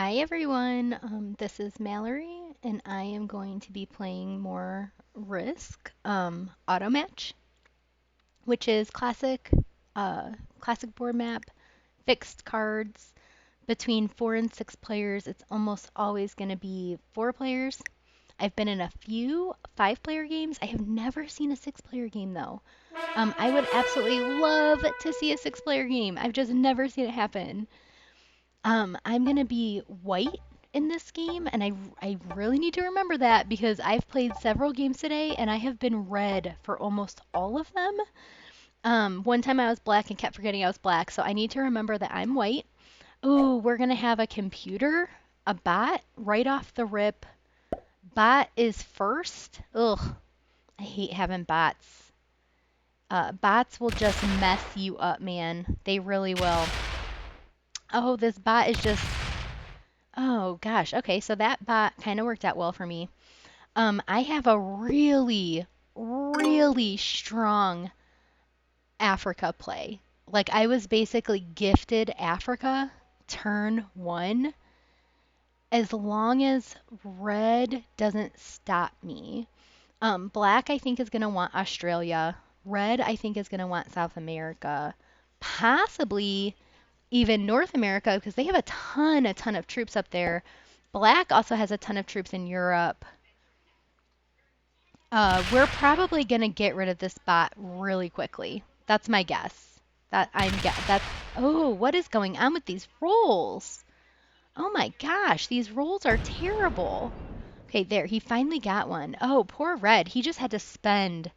Hi everyone, this is Mallory, and I am going to be playing more Risk Automatch, which is classic board map, fixed cards. Between 4 and 6 players, it's almost always going to be 4 players. I've been in a few 5 player games. I have never seen a 6 player game though. I would absolutely love to see a 6 player game. I've just never seen it happen. I'm gonna be white in this game, and I really need to remember that because I've played several games today and I have been red for almost all of them. One time I was black and kept forgetting I was black, so I need to remember that I'm white. Ooh, we're gonna have a computer, a bot, right off the rip. Bot is first. Ugh, I hate having bots. Bots will just mess you up, man. They really will. Oh, this bot is just Oh gosh. Okay, so that bot kind of worked out well for me. I have a really strong Africa play. Like I was basically gifted Africa turn one as long as red doesn't stop me. Black I think is gonna want Australia. Red I think is gonna want South America. Possibly even North America because they have a ton of troops up there. Black also has a ton of troops in Europe. We're probably gonna get rid of this bot really quickly. That's my guess. That's oh, what is going on with these rolls? Oh my gosh, these rolls are terrible. Okay, there, he finally got one. Oh, poor Red. He just had to spend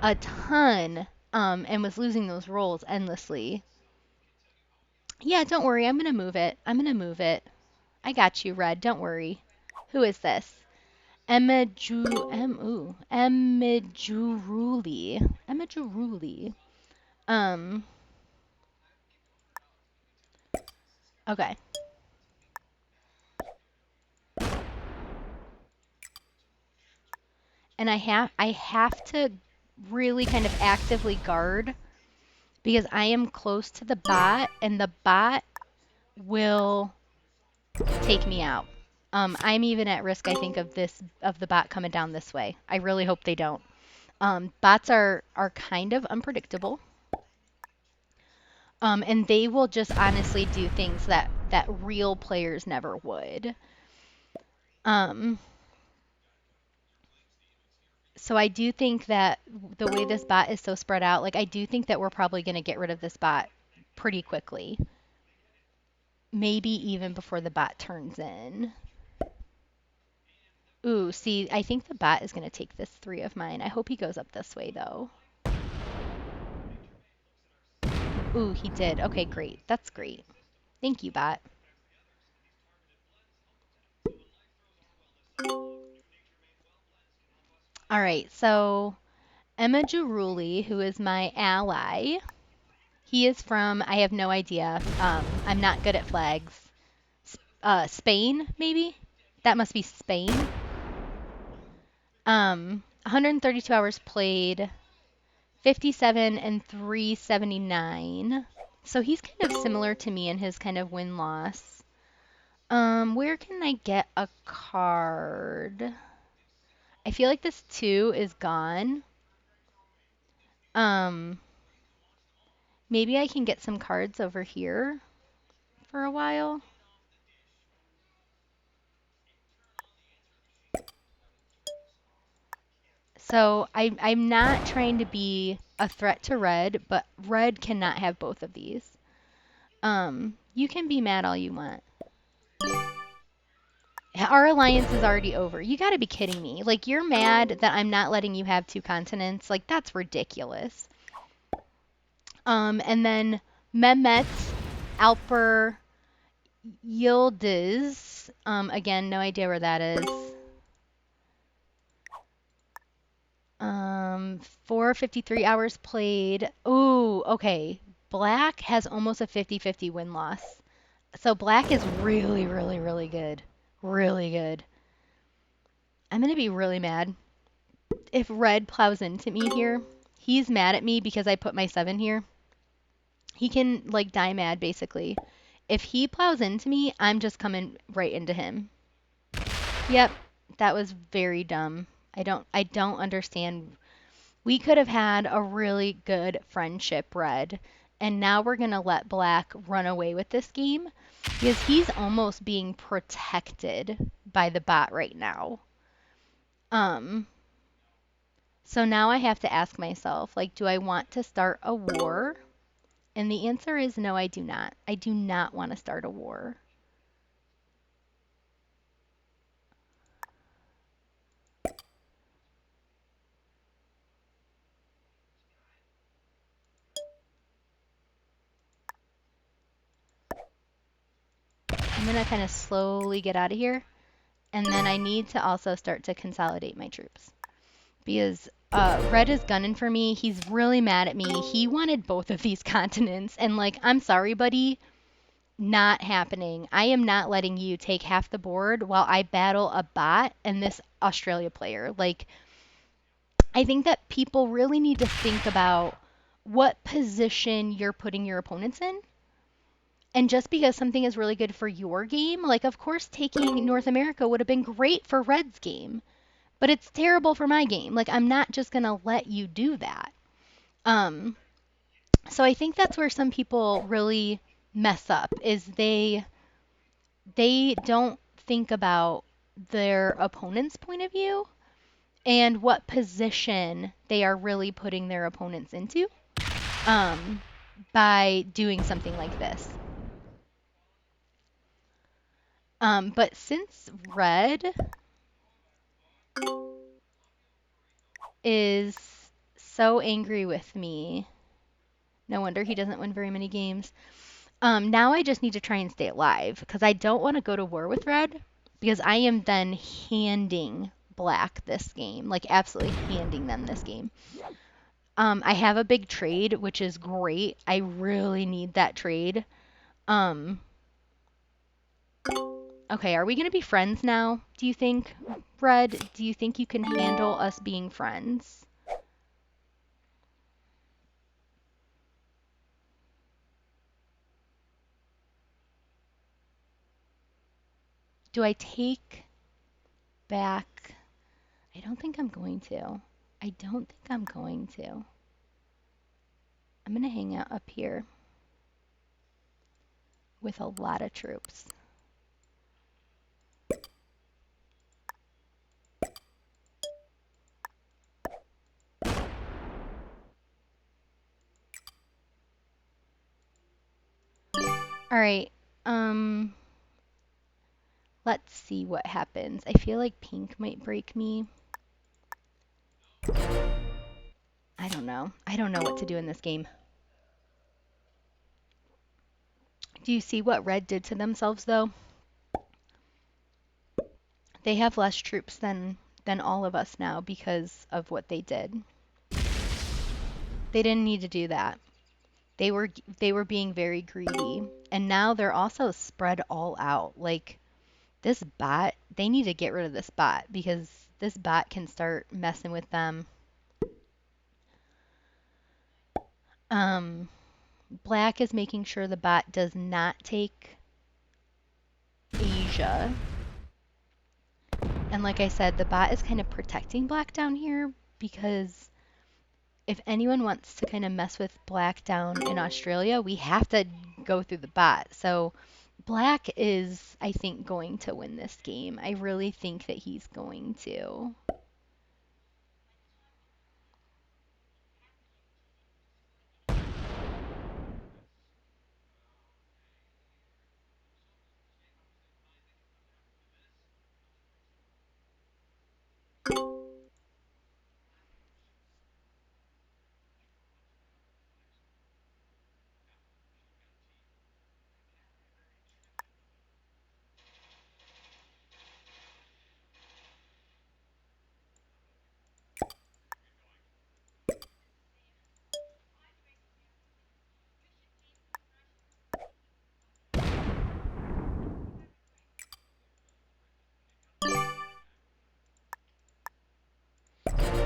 a ton and was losing those rolls endlessly. Yeah, don't worry. I'm gonna move it. I'm gonna move it. I got you, Red. Don't worry. Who is this? Emejuruli. Emejuruli. Um, okay. And I have to really kind of actively guard because I am close to the bot and the bot will take me out. I'm even at risk, I think, of the bot coming down this way. I really hope they don't. Bots are kind of unpredictable. And they will just honestly do things that real players never would. Um, so I do think that the way this bot is so spread out, like I do think that we're probably going to get rid of this bot pretty quickly. Maybe even before the bot turns in. Ooh, see, I think the bot is going to take this 3 of mine. I hope he goes up this way though. Ooh, he did. Okay, great. That's great. Thank you, bot. All right, so Emma Juruli, who is my ally, he is from, I have no idea. I'm not good at flags. Spain, maybe? That must be Spain. 132 hours played, 57 and 379. So he's kind of similar to me in his kind of win-loss. Where can I get a card? I feel like this 2 is gone. Um, Maybe I can get some cards over here for a while. So I'm not trying to be a threat to red, but red cannot have both of these. You can be mad all you want. Our alliance is already over. You gotta be kidding me. Like, you're mad that I'm not letting you have 2 continents? Like, that's ridiculous. And then Mehmet Alper Yildiz. Again, no idea where that is. 453 hours played. Ooh, okay. Black has almost a 50-50 win-loss. So black is really good. Really good. I'm gonna be really mad if red plows into me here. He's mad at me because I put my 7 here. He can, like, die mad, basically. If he plows into me, I'm just coming right into him. Yep, that was very dumb. I don't understand. We could have had a really good friendship, Red, and now we're gonna let Black run away with this game because he's almost being protected by the bot right now. Um, so now I have to ask myself, like, do I want to start a war? And the answer is no, I do not. I do not want to start a war. I'm gonna kind of slowly get out of here. And then I need to also start to consolidate my troops. Because Red is gunning for me. He's really mad at me. He wanted both of these continents. And, like, I'm sorry, buddy. Not happening. I am not letting you take half the board while I battle a bot and this Australia player. Like, I think that people really need to think about what position you're putting your opponents in. And just because something is really good for your game, like, of course, taking North America would have been great for Red's game, but it's terrible for my game. Like, I'm not just going to let you do that. Um, so I think that's where some people really mess up is they don't think about their opponent's point of view and what position they are really putting their opponents into um, by doing something like this. But since Red is so angry with me, no wonder he doesn't win very many games. Now I just need to try and stay alive because I don't want to go to war with Red because I am then handing Black this game, like absolutely handing them this game. I have a big trade, which is great. I really need that trade. Um, okay, are we going to be friends now, do you think, Red? Do you think you can handle us being friends? Do I take back? I don't think I'm going to. I don't think I'm going to. I'm going to hang out up here with a lot of troops. All right. Um, let's see what happens. I feel like pink might break me. I don't know. I don't know what to do in this game. Do you see what red did to themselves though? They have less troops than all of us now because of what they did. They didn't need to do that. They were being very greedy. And now they're also spread all out. Like this bot, they need to get rid of this bot because this bot can start messing with them. Um, Black is making sure the bot does not take Asia. And like I said, the bot is kind of protecting Black down here because if anyone wants to kind of mess with Black down in Australia, we have to go through the bot. So Black is, I think, going to win this game. I really think that he's going to.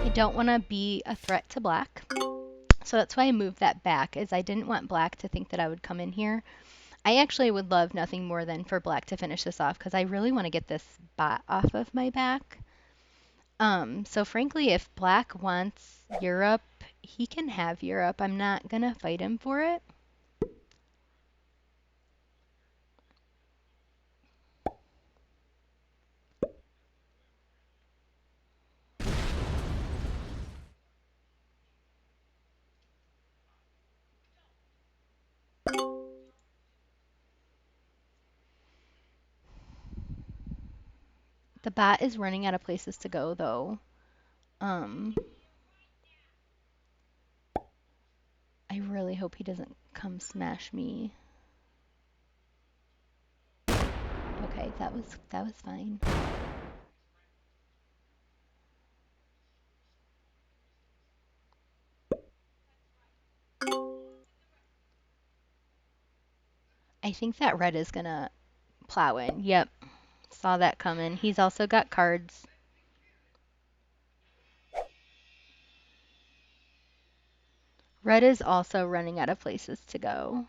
I don't want to be a threat to Black. So that's why I moved that back, is I didn't want Black to think that I would come in here. I actually would love nothing more than for Black to finish this off because I really want to get this bot off of my back. So frankly, if Black wants Europe, he can have Europe. I'm not gonna fight him for it. The bot is running out of places to go though. Um, I really hope he doesn't come smash me. Okay, that was fine. I think that red is gonna plow in. Yep, saw that coming. He's also got cards. Red is also running out of places to go.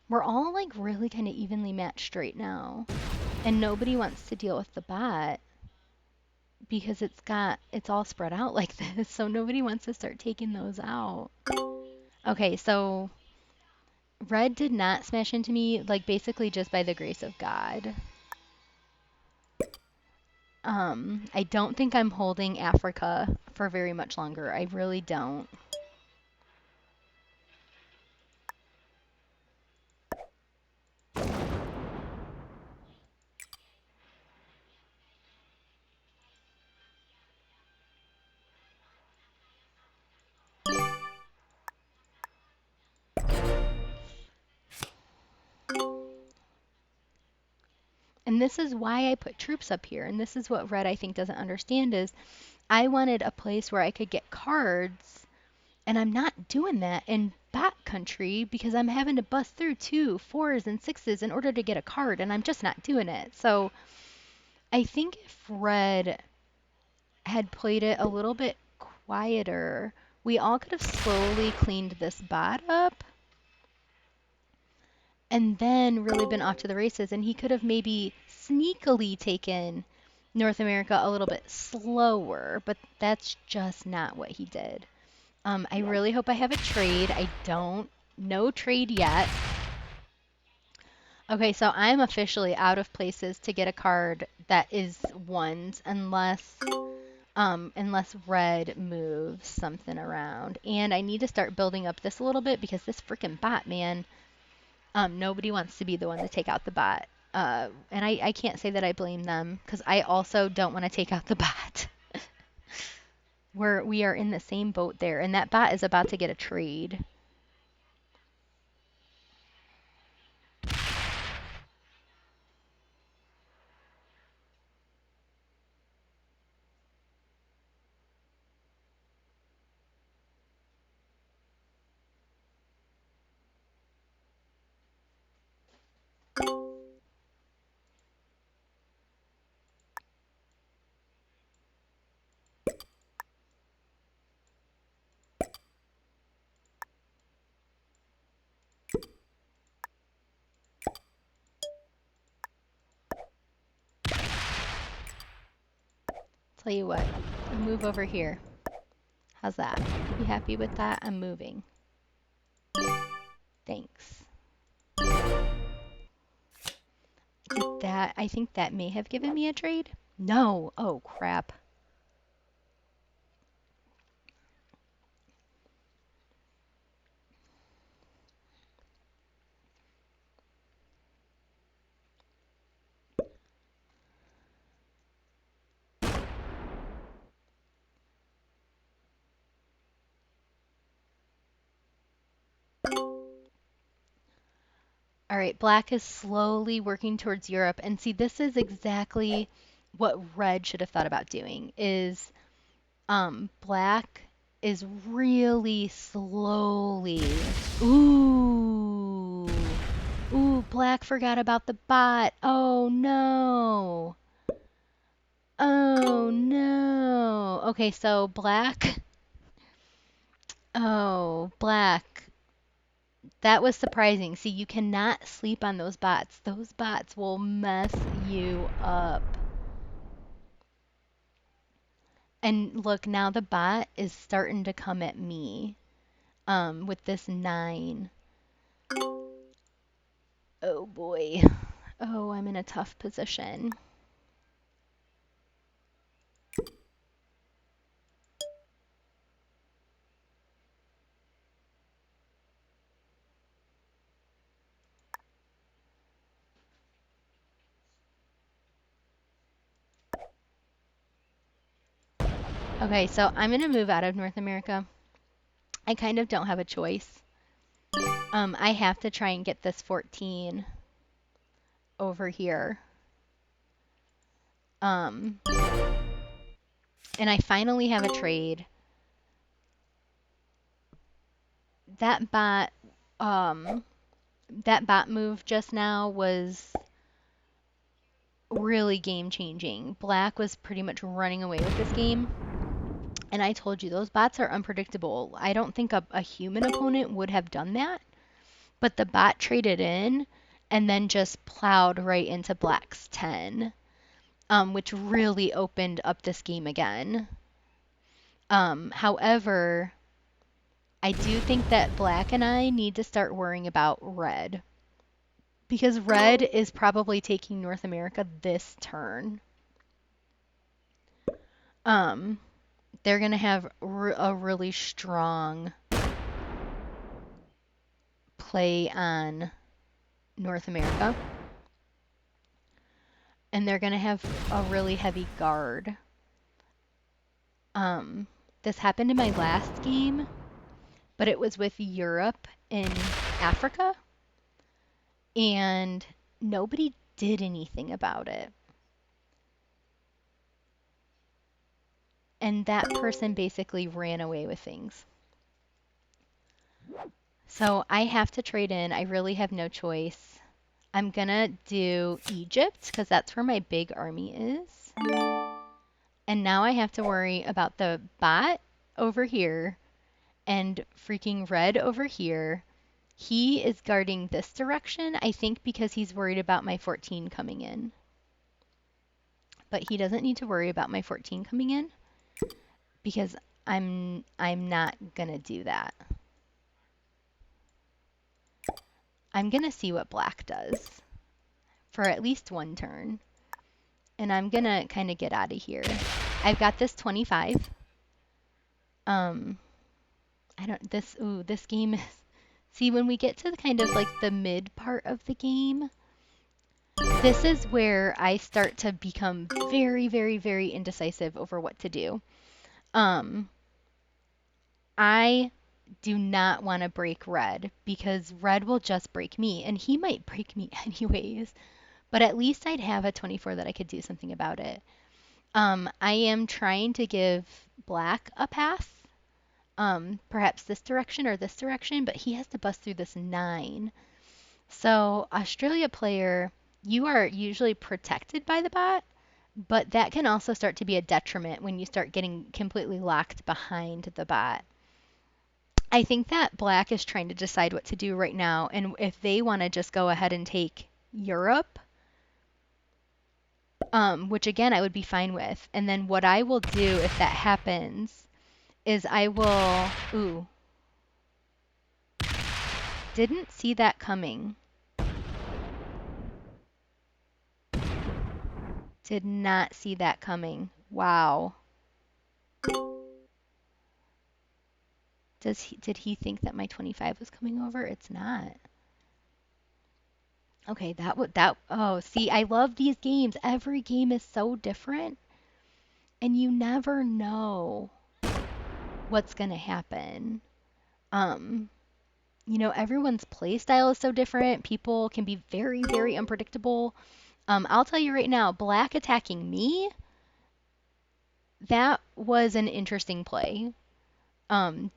We're all like really kind of evenly matched right now. And nobody wants to deal with the bot because it's all spread out like this. So nobody wants to start taking those out. Okay, so red did not smash into me, like basically just by the grace of God. I don't think I'm holding Africa for very much longer. I really don't. And this is why I put troops up here. And this is what red I think doesn't understand is I wanted a place where I could get cards, and I'm not doing that in bat country because I'm having to bust through 2s, 4s, and 6s in order to get a card, and I'm just not doing it. So I think if red had played it a little bit quieter, we all could have slowly cleaned this bot up and then really been off to the races, and he could have maybe sneakily taken North America a little bit slower, but that's just not what he did. I really hope I have a trade. I don't. No trade yet. Okay, so I'm officially out of places to get a card that is ones unless red moves something around. And I need to start building up this a little bit because this freaking bot, man, nobody wants to be the one to take out the bot. And I can't say that I blame them because I also don't want to take out the bot. We are in the same boat there, and that bot is about to get a trade. Tell you what, I'll move over here. How's that? You happy with that? I'm moving. Thanks. I think that may have given me a trade. No. Oh, crap. All right, black is slowly working towards Europe. And see, this is exactly what red should have thought about doing is black is really slowly. Ooh. Ooh, black forgot about the bot. Oh no. Oh no. Okay, so black Oh, black. That was surprising. See, you cannot sleep on those bots. Those bots will mess you up. And look, now the bot is starting to come at me. With this 9. Oh boy. Oh, I'm in a tough position. Okay, so I'm gonna move out of North America. I kind of don't have a choice. I have to try and get this 14 over here. Um, and I finally have a trade. That bot, um, that bot move just now was really game changing. Black was pretty much running away with this game. And I told you, those bots are unpredictable. I don't think a human opponent would have done that. But the bot traded in and then just plowed right into Black's 10, which really opened up this game again. However, I do think that Black and I need to start worrying about Red. Because Red is probably taking North America this turn. Um, they're going to have a really strong play on North America. And they're going to have a really heavy guard. This happened in my last game, but it was with Europe and Africa, and nobody did anything about it. And that person basically ran away with things. So I have to trade in. I really have no choice. I'm gonna do Egypt because that's where my big army is. And now I have to worry about the bot over here and freaking Red over here. He is guarding this direction, I think because he's worried about my 14 coming in. But he doesn't need to worry about my 14 coming in because I'm not gonna do that. I'm gonna see what Black does for at least one turn. And I'm gonna kind of get out of here. I've got this 25. I don't, this game is, see, when we get to the kind of like the mid part of the game, this is where I start to become very, very, very indecisive over what to do. I do not want to break Red because Red will just break me, and he might break me anyways. But at least I'd have a 24 that I could do something about it. I am trying to give Black a pass. Perhaps this direction or this direction, but he has to bust through this 9. So, Australia player, you are usually protected by the bot, but that can also start to be a detriment when you start getting completely locked behind the bot. I think that Black is trying to decide what to do right now, and if they want to just go ahead and take Europe, which again I would be fine with, and then what I will do if that happens is I will, didn't see that coming. Did not see that coming. Wow. Did he think that my 25 was coming over? It's not. Okay, oh, see, I love these games. Every game is so different, and you never know what's going to happen. Everyone's play style is so different. People can be very, very unpredictable. I'll tell you right now, Black attacking me, that was an interesting play. I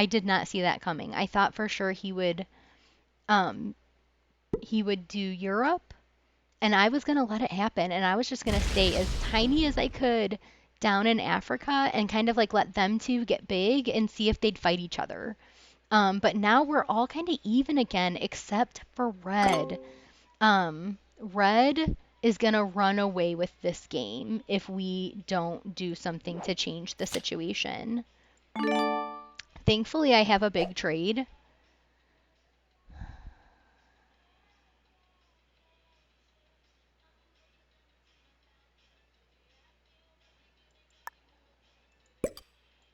did not see that coming. I thought for sure um he would do Europe, and I was gonna let it happen, and I was just gonna stay as tiny as I could down in Africa and kind of like let them two get big and see if they'd fight each other. But now we're all kind of even again, except for Red. Red is gonna run away with this game if we don't do something to change the situation. Thankfully, I have a big trade.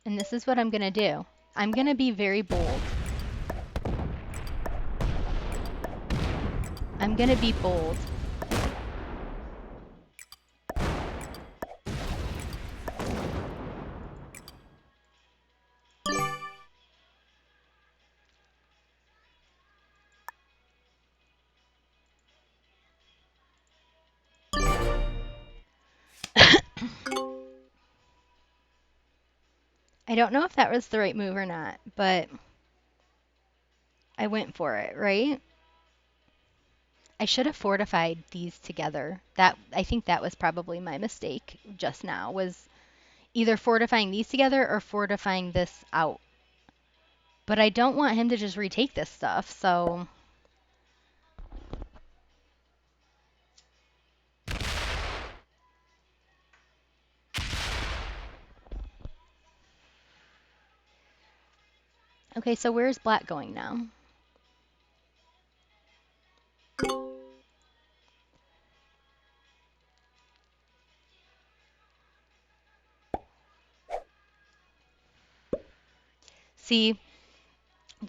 And this is what I'm gonna do. I'm gonna be very bold. I'm gonna be bold. I don't know if that was the right move or not, but I went for it, right? I should have fortified these together. That I think that was probably my mistake just now was either fortifying these together or fortifying this out. But I don't want him to just retake this stuff, so okay, so where's black going now? See,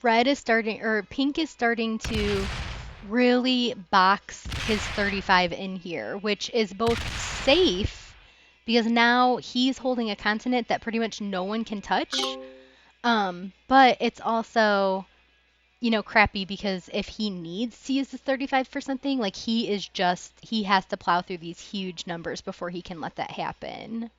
red is starting, or pink is starting to really box his 35 in here, which is both safe because now he's holding a continent that pretty much no one can touch. But it's also, crappy because if he needs to use this 35 for something, like he has to plow through these huge numbers before he can let that happen.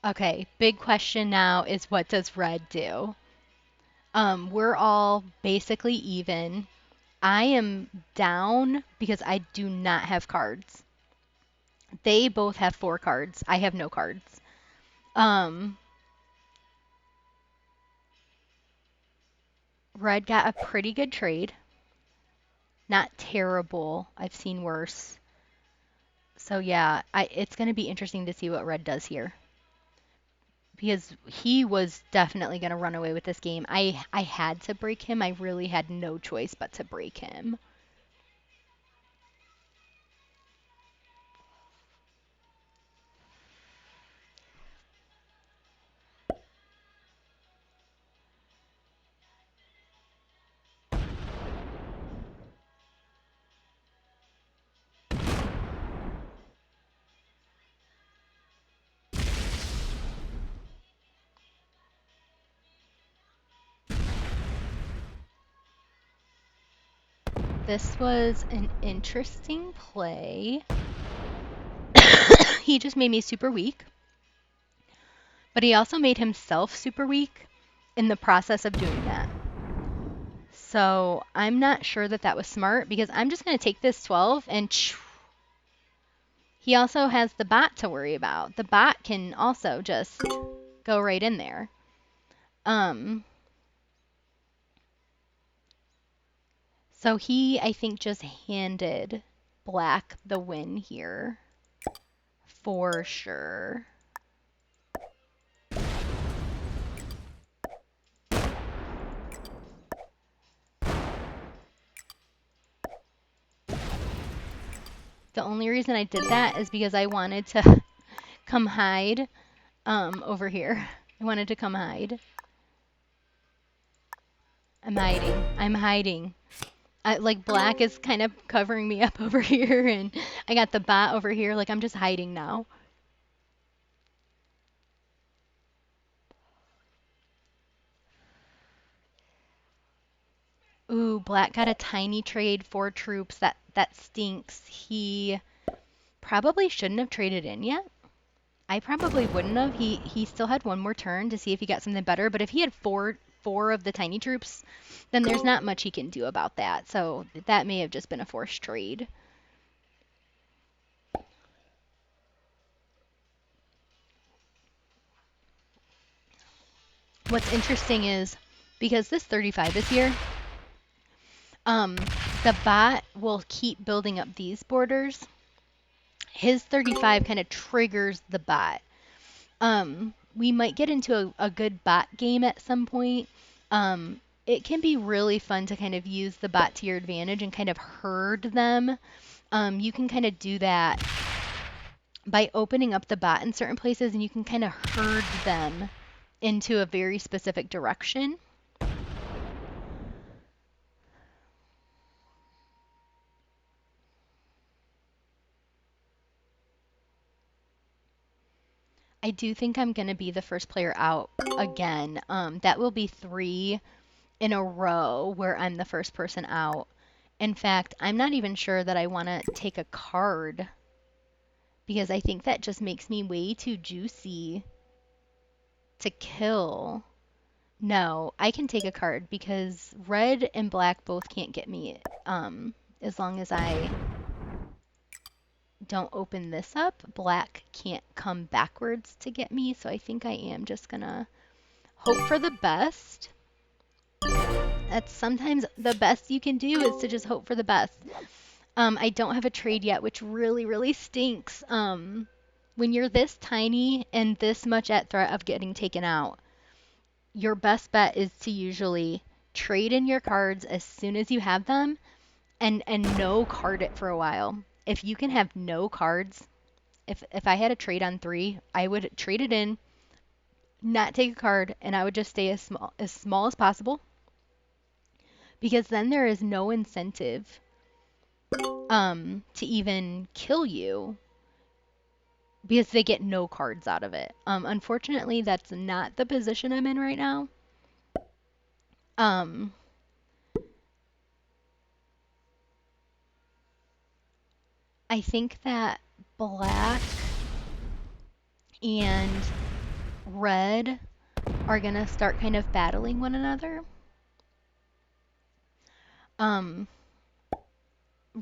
Okay, big question now is what does red do? We're all basically even. I am down because I do not have cards. They both have 4 cards. I have no cards. Um, Red got a pretty good trade. Not terrible. I've seen worse. So yeah, it's going to be interesting to see what Red does here. Because he was definitely going to run away with this game. I had to break him. I really had no choice but to break him. This was an interesting play. He just made me super weak. But he also made himself super weak in the process of doing that. So I'm not sure that that was smart because I'm just going to take this 12 and he also has the bot to worry about. The bot can also just go right in there. So he, I think, just handed black the win here for sure. The only reason I did that is because I wanted to come hide over here. I wanted to come hide. I'm hiding. I'm hiding. Like black is kind of covering me up over here and I got the bot over here. Like I'm just hiding now. Ooh, black got a tiny trade for troops. That stinks. He probably shouldn't have traded in yet. I probably wouldn't have. He still had one more turn to see if he got something better, but if he had four of the tiny troops, then there's not much he can do about that. So that may have just been a forced trade. What's interesting is because this 35 is here, um, the bot will keep building up these borders. His 35 kind of triggers the bot. We might get into a good bot game at some point. It can be really fun to kind of use the bot to your advantage and kind of herd them. You can kind of do that by opening up the bot in certain places, and you can kind of herd them into a very specific direction. I do think I'm going to be the first player out again. That will be 3 in a row where I'm the first person out. In fact, I'm not even sure that I want to take a card because I think that just makes me way too juicy to kill. No, I can take a card because red and black both can't get me as long as I don't open this up. Black can't come backwards to get me, so I think I am just gonna hope for the best. That's sometimes the best you can do is to just hope for the best. I don't have a trade yet, which really, really stinks. When you're this tiny and this much at threat of getting taken out, your best bet is to usually trade in your cards as soon as you have them and no card it for a while. If you can have no cards, if I had a trade on 3, I would trade it in, not take a card, and I would just stay as small as possible because then there is no incentive to even kill you because they get no cards out of it. Unfortunately, that's not the position I'm in right now. Um, I think that black and red are gonna start kind of battling one another. Um,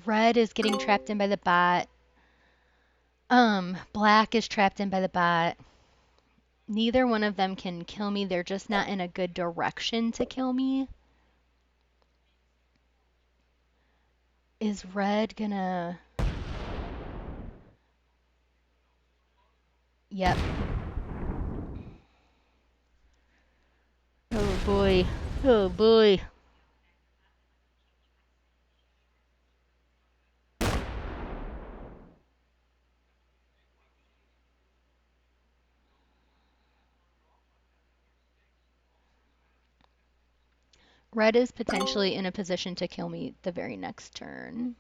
red is getting trapped in by the bot. Black is trapped in by the bot. Neither one of them can kill me. They're just not in a good direction to kill me. Is red gonna... Yep. Oh boy. Oh boy. Red is potentially in a position to kill me the very next turn.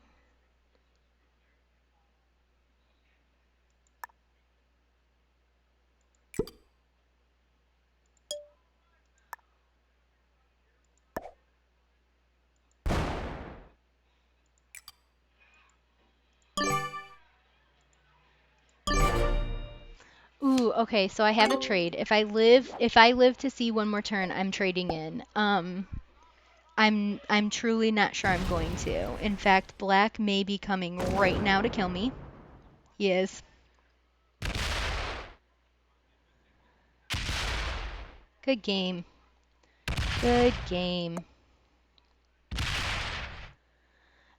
Ooh, okay, so I have a trade. If I live to see one more turn, I'm trading in. I'm truly not sure I'm going to. In fact, black may be coming right now to kill me. He is. Good game. Good game.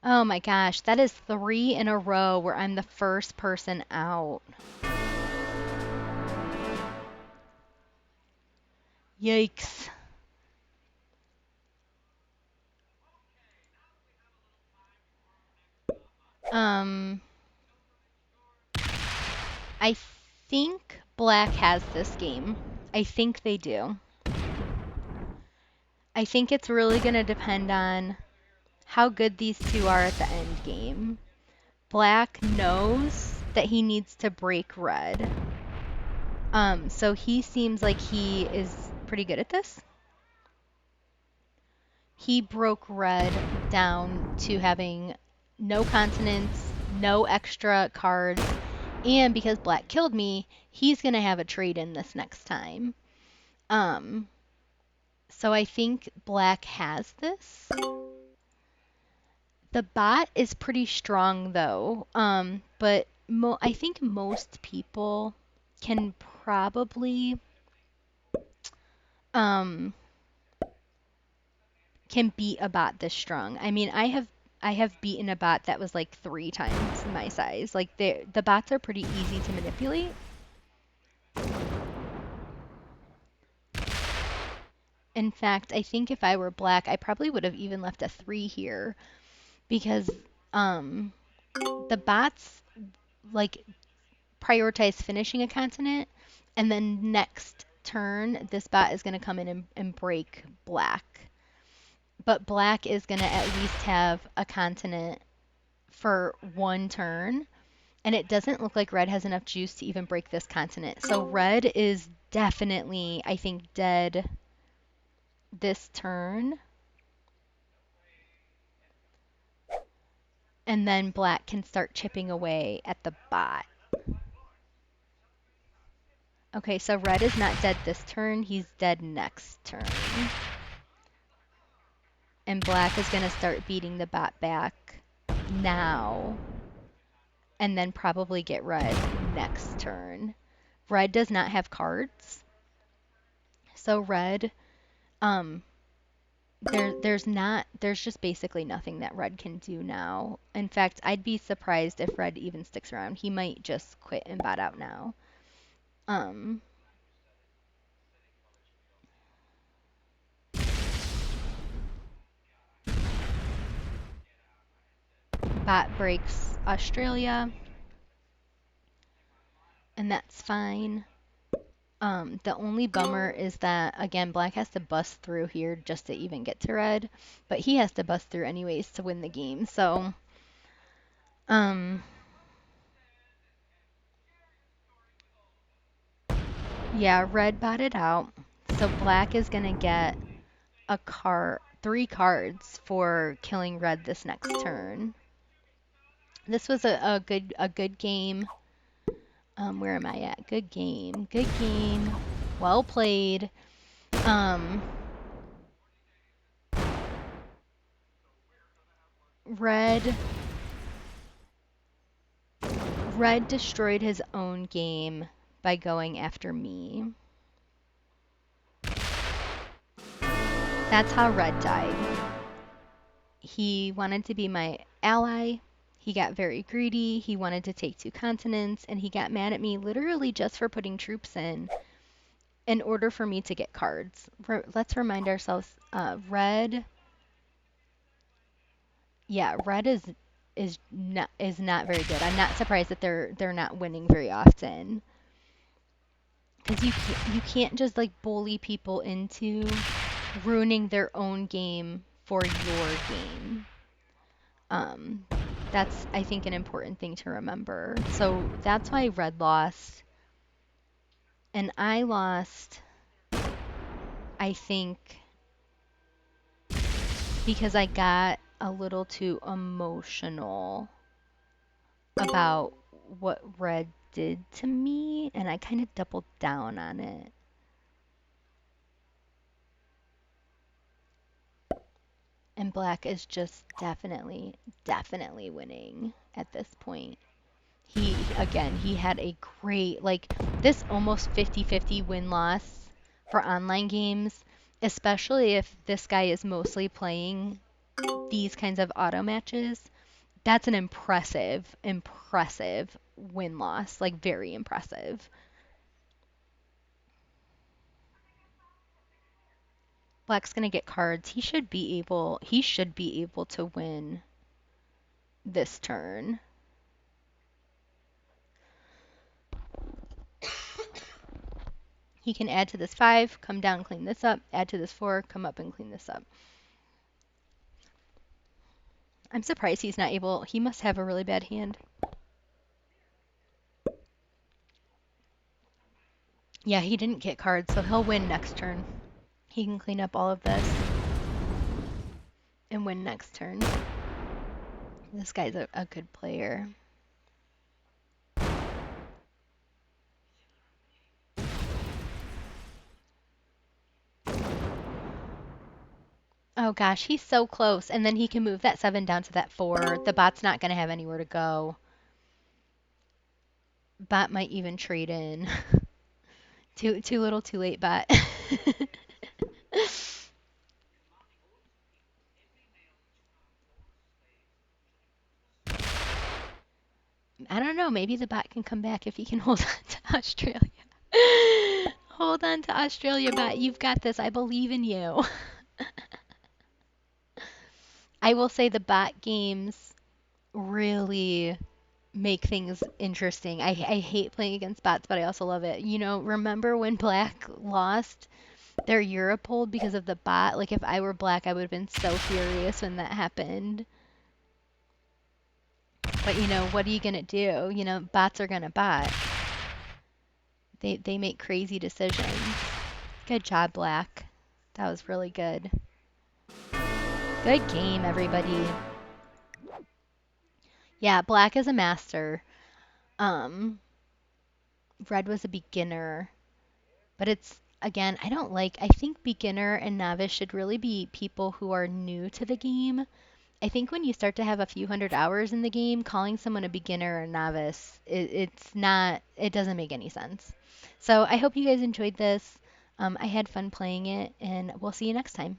Oh my gosh, that is 3 in a row where I'm the first person out. Yikes. I think black has this game. I think they do. I think it's really going to depend on how good these two are at the end game. Black knows that he needs to break red. So he seems like he is pretty good at this. He broke red down to having no consonants, no extra cards, And because black killed me, he's going to have a trade in this next time. Um, so I think black has this. The bot is pretty strong though. But I think most people can probably um can beat a bot this strong. I mean, I have beaten a bot that was like 3 times my size. Like the bots are pretty easy to manipulate. In fact, I think if I were black, I probably would have even left a 3 here because um the bots like prioritize finishing a continent, and then next turn this bot is going to come in and break black. But black is going to at least have a continent for 1 turn, and it doesn't look like red has enough juice to even break this continent. So red is definitely, I think, dead this turn. And then black can start chipping away at the bot. Okay, so red is not dead this turn. He's dead next turn. And black is going to start beating the bot back now. And then probably get red next turn. Red does not have cards. So red, there's just basically nothing that red can do now. In fact, I'd be surprised if red even sticks around. He might just quit and bot out now. Bot breaks Australia, and that's fine. The only bummer is that, again, black has to bust through here just to even get to red, but he has to bust through anyways to win the game. So, yeah, red botted out. So black is gonna get a 3 cards for killing red this next turn. This was a good game. Where am I at? Good game. Good game. Well played. Red destroyed his own game by going after me. That's how red died. He wanted to be my ally. He got very greedy. He wanted to take 2 continents, and he got mad at me literally just for putting troops in order for me to get cards. Let's remind ourselves, red. Yeah, red is not very good. I'm not surprised that they're not winning very often. Because you can't just like bully people into ruining their own game for your game. That's, I think, an important thing to remember. So that's why red lost. And I lost, I think, because I got a little too emotional about what red did to me, and I kind of doubled down on it. And black is just definitely winning at this point. Again, he had a great, like, this almost 50-50 win-loss for online games, especially if this guy is mostly playing these kinds of auto matches. That's an impressive win-loss, like very impressive. Black's gonna get cards. He should be able to win this turn. He can add to this 5, come down, clean this up, add to this 4, come up and clean this up. I'm surprised he's not able. He must have a really bad hand. Yeah, he didn't get cards, so he'll win next turn. He can clean up all of this and win next turn. This guy's a good player. Oh gosh, he's so close. And then he can move that 7 down to that 4. The bot's not going to have anywhere to go. Bot might even trade in. Too little, too late, bot. I don't know. Maybe the bot can come back if he can hold on to Australia. Hold on to Australia, bot. You've got this. I believe in you. I will say the bot games really make things interesting. I hate playing against bots, but I also love it. Remember when Black lost their Europe hold because of the bot? Like, if I were Black, I would have been so furious when that happened. But, what are you gonna do? Bots are gonna bot. They make crazy decisions. Good job, Black. That was really good. Good game, everybody. Yeah, Black is a master. Um, Red was a beginner. But it's, again, I think beginner and novice should really be people who are new to the game. I think when you start to have a few hundred hours in the game, calling someone a beginner or novice, it doesn't make any sense. So I hope you guys enjoyed this. I had fun playing it, and we'll see you next time.